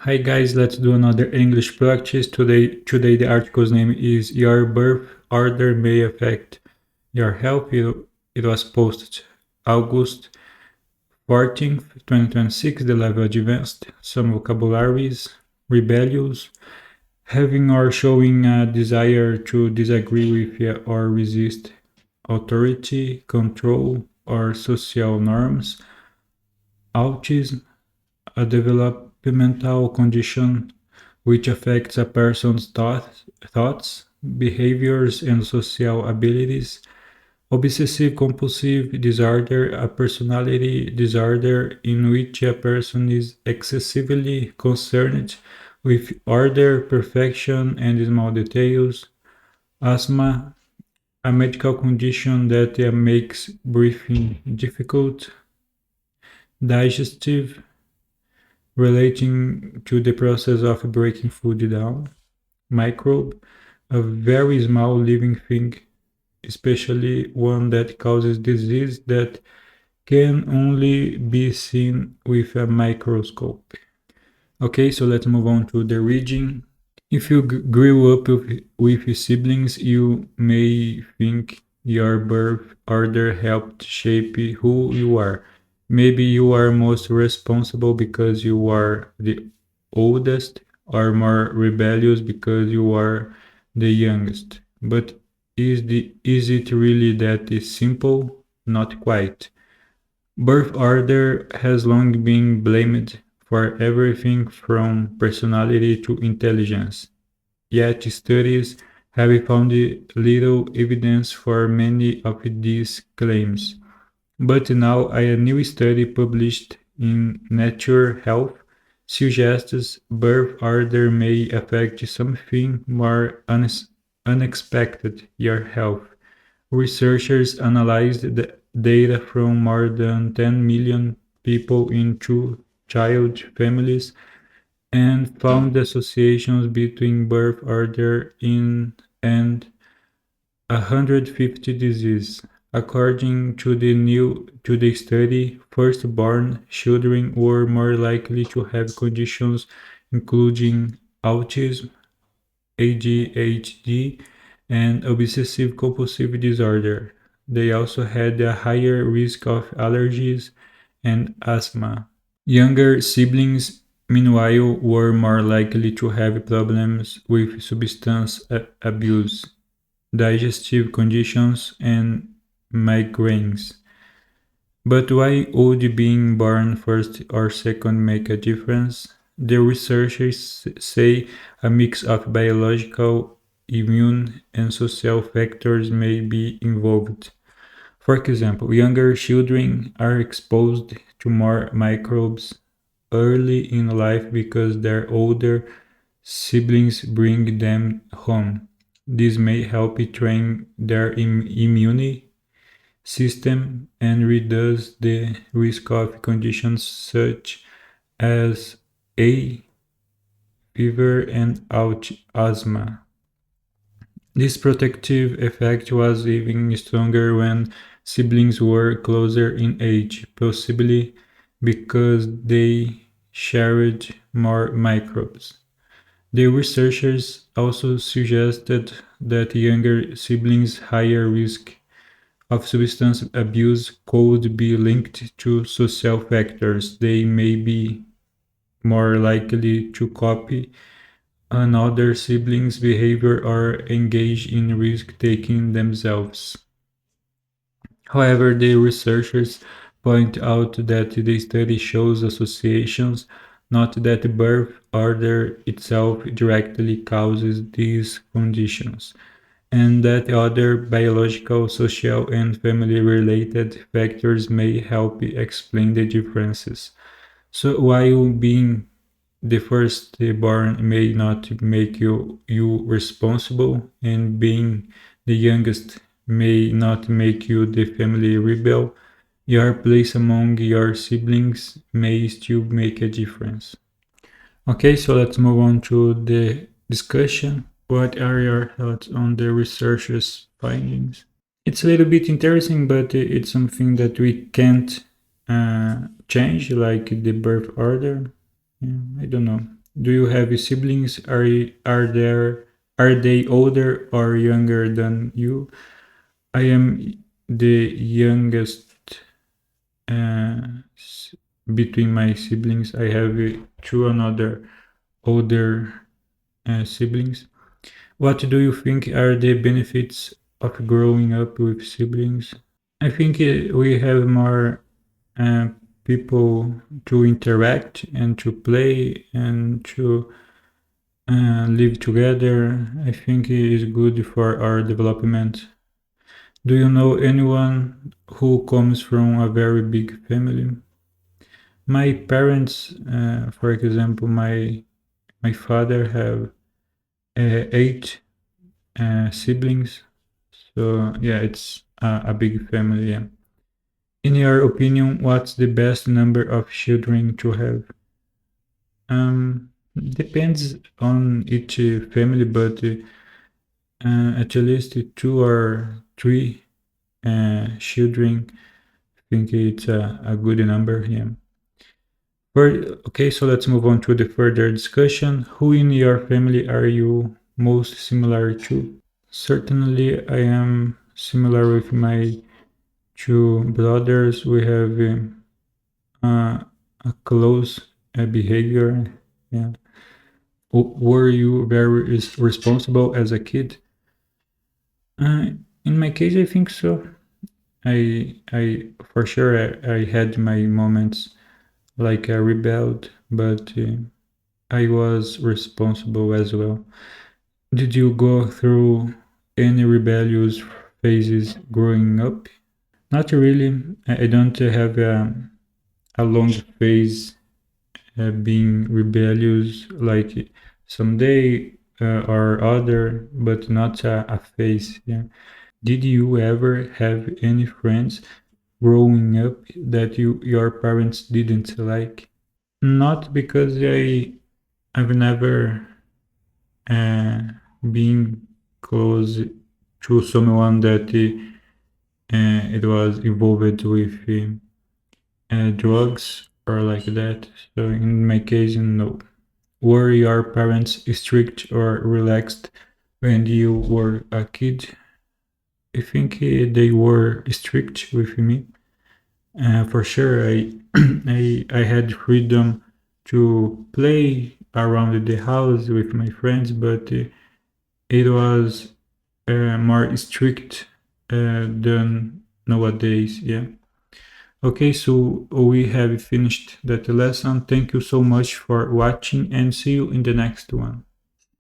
Hi guys, let's do another English practice. Today the article's name is Your Birth Order May Affect Your Health. It was posted August 14th, 2026. The level advanced. Some vocabularies: rebellious, having or showing a desire to disagree with or resist authority, control, or social norms. Autism, a developmental condition which affects a person's thoughts, behaviors, and social abilities. Obsessive compulsive disorder, a personality disorder in which a person is excessively concerned with order, perfection, and small details. Asthma, a medical condition that makes breathing difficult. Digestive, relating to the process of breaking food down. Microbe, a very small living thing, especially one that causes disease that can only be seen with a microscope. Okay, so let's move on to the reading. If you grew up with siblings, you may think your birth order helped shape who you are. Maybe you are most responsible because you are the oldest, or more rebellious because you are the youngest. But is it really that simple? Not quite. Birth order has long been blamed for everything from personality to intelligence. Yet studies have found little evidence for many of these claims. But now a new study published in Nature Health suggests birth order may affect something more unexpected: your health. Researchers analyzed the data from more than 10 million people in two-child families and found associations between birth order and 150 diseases. According to the study, firstborn children were more likely to have conditions including autism, ADHD, and obsessive compulsive disorder. They also had a higher risk of allergies and asthma. Younger siblings, meanwhile, were more likely to have problems with substance abuse, digestive conditions, and migraines. But why would being born first or second make a difference? The researchers say a mix of biological, immune, and social factors may be involved. For example, younger children are exposed to more microbes early in life because their older siblings bring them home. This may help train their immune system and reduce the risk of conditions such as A, fever, and asthma. This protective effect was even stronger when siblings were closer in age, possibly because they shared more microbes. The researchers also suggested that younger siblings' higher risk of substance abuse could be linked to social factors. They may be more likely to copy another sibling's behavior or engage in risk taking themselves. However, the researchers point out that the study shows associations, not that birth order itself directly causes these conditions, and that other biological, social, and family related factors may help explain the differences. So, while being the firstborn may not make you responsible, and being the youngest may not make you the family rebel, your place among your siblings may still make a difference. Okay, so let's move on to the discussion. What are your thoughts on the researchers' findings? It's a little bit interesting, but it's something that we can't change, like the birth order. Yeah, I don't know. Do you have siblings? Are they older or younger than you? I am the youngest uh, s- between my siblings. I have two another older siblings. What do you think are the benefits of growing up with siblings? I think we have more uh, people to interact and to play and to live together. I think it is good for our development. Do you know anyone who comes from a very big family? My parents, for example, my father have eight siblings. So yeah, it's a big family. Yeah. In your opinion, what's the best number of children to have? Depends on each family, but at least two or three children. I think it's a good number. Yeah. Okay, so let's move on to the further discussion. Who in your family are you most similar to? Certainly, I am similar with my two brothers. We have a close behavior. Yeah. Were you very responsible as a kid? Uh, in my case, I think so. For sure, I had my moments like I rebelled, but I was responsible as well. Did you go through any rebellious phases growing up? Not really. I don't have a long phase being rebellious like someday or other, but not a phase. Yeah. Did you ever have any friends growing up that your parents didn't like? Not because I've never uh, been close to someone that it was involved with drugs or like that. So in my case, no. Were your parents strict or relaxed when you were a kid? I think they were strict with me. For sure, I had freedom to play around the house with my friends, but it was more strict than nowadays. Yeah. Okay, so we have finished that lesson. Thank you so much for watching and see you in the next one.